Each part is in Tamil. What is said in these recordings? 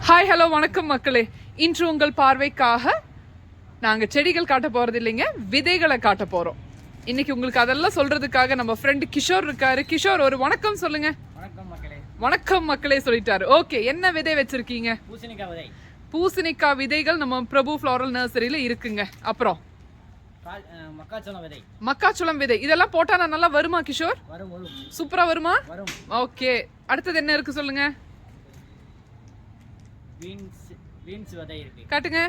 ஹாய் ஹலோ வணக்கம் மக்களே. இன்று உங்கள் பார்வைக்காக நாங்கள் செடிகள் காட்ட போகிறது இல்லைங்க, விதைகளை காட்ட போகிறோம். இன்னைக்கு உங்களுக்கு அதெல்லாம் சொல்றதுக்காக நம்ம ஃப்ரெண்டு கிஷோர் இருக்காரு. கிஷோர், ஒரு வணக்கம் சொல்லுங்க. வணக்கம் மக்களே. வணக்கம் மக்களே சொல்லிட்டாரு. ஓகே, என்ன விதை வச்சிருக்கீங்க? பூசணிக்காய் விதை. பூசணிக்காய் விதைகள் நம்ம பிரபு ஃப்ளோரல் நர்சரியில இருக்குங்க. அப்புறம் மக்காச்சோளம் விதை. மக்காச்சோளம் விதை இதெல்லாம் போட்டா நல்லா வருமா கிஷோர்? வரும் வரும். சூப்பரா வருமா? வரும். ஓகே, அடுத்தது என்ன இருக்கு சொல்லுங்க. பீன்ஸ் விதை இருக்கு. காட்டுங்க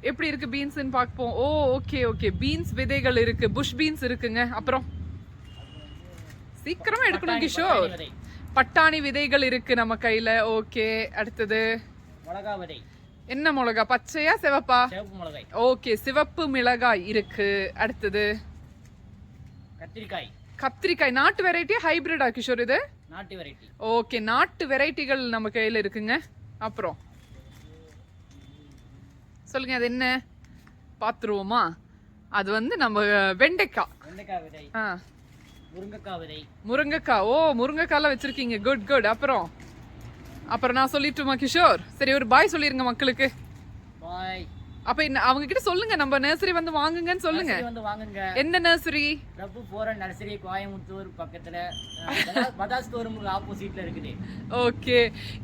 எப்படி இருக்கு பீன்ஸ்னு பார்ப்போம். ஓ ஓகே ஓகே, பீன்ஸ் விதைகள் இருக்கு, புஷ் பீன்ஸ் இருக்குங்க. அப்புறம் சீக்கிரமா எடுக்கணும் கிஷோர். பட்டாணி விதைகள் இருக்கு நம்ம கையில. ஓகே, அடுத்தது மிளகா விதை. என்ன மிளகா, பச்சையா சிவப்பா? சிவப்பு மிளகாய். ஓகே, சிவப்பு மிளகாய் இருக்கு. அடுத்தது கத்திரிக்காய். கத்திரிக்காய் நாட்டு வெரைட்டி ஹைபிரிடா கிஷோர்? இது நாட்டு வெரைட்டி. ஓகே, நாட்டு வெரைட்டிகள் நம்ம கையில இருக்குங்க. அப்புறம் சொல்லுங்க, அது என்ன பாத்துருவோமா? அது வந்து நம்ம வெண்டைக்காய். வெண்டைக்காய் விதை. முருங்கைக்காய் விதை. முருங்கைக்காய். ஓ, முருங்கைக்காய்லாம் வச்சிருக்கீங்க. Good good. அப்புறம் நான் சொல்லிட்டுமா கிஷோர்? சரி, ஒரு பாய் சொல்லிருங்க மக்களுக்கு. பாய். அப்ப அவங்க கிட்ட சொல்லுங்க, நம்ம நர்சரி வந்து வாங்குங்கன்னு சொல்லுங்க. வந்து வாங்குங்க. என்ன நர்சரி? பிரபு ஃப்ளோரல் நர்சரி, கோயம்புத்தூர் பக்கத்துல பஜாஜ் ஸ்டோரூமுக்கு ஆப்போசிட்ல இருக்குது. ஓகே,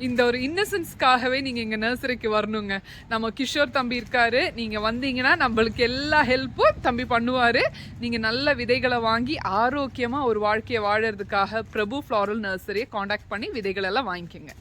இந்த ஒரு இன்னசென்ஸ்க்காகவே நீங்க எங்க நர்சரிக்கு வரணுங்க. நம்ம கிஷோர் தம்பி இருக்காரு. நீங்க வந்தீங்கன்னா நம்மளுக்கு எல்லா ஹெல்ப்பும் தம்பி பண்ணுவாரு. நீங்க நல்ல விதைகளை வாங்கி ஆரோக்கியமா ஒரு வாழ்க்கையை வாழறதுக்காக பிரபு ஃப்ளோரல் நர்சரியை காண்டாக்ட் பண்ணி விதைகள் எல்லாம் வாங்கிக்கோங்க.